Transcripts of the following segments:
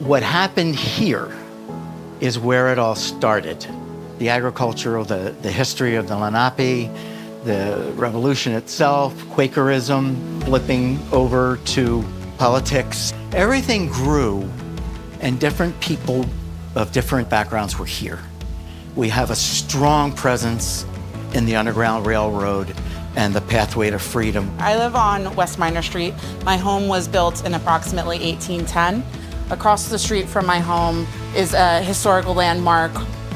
What happened here is where it all started. The agricultural, the history of the Lenape, the revolution itself, Quakerism, flipping over to politics. Everything grew, and different people of different backgrounds were here. We have a strong presence in the Underground Railroad and the Pathway to Freedom. I live on West Minor Street. My home was built in approximately 1810. Across the street from my home is a historical landmark,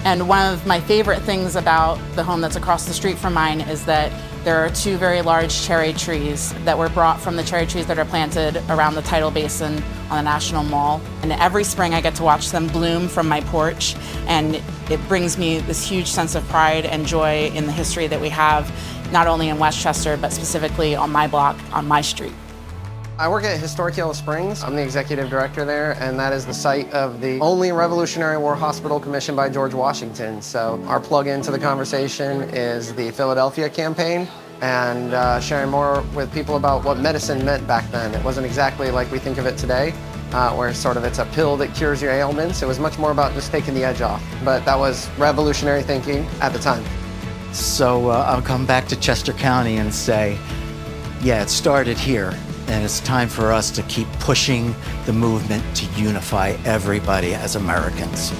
and one of my favorite things about the home that's across the street from mine is that there are two very large cherry trees that were brought from the cherry trees that are planted around the tidal basin on the National Mall. And every spring I get to watch them bloom from my porch, and it brings me this huge sense of pride and joy in the history that we have, not only in Westchester, but specifically on my block, on my street. I work at Historic Yellow Springs. I'm the executive director there, and that is the site of the only Revolutionary War hospital commissioned by George Washington. So our plug into the conversation is the Philadelphia campaign and sharing more with people about what medicine meant back then. It wasn't exactly like we think of it today, where sort of it's a pill that cures your ailments. It was much more about just taking the edge off. But that was revolutionary thinking at the time. So I'll come back to Chester County and say, yeah, it started here. And it's time for us to keep pushing the movement to unify everybody as Americans.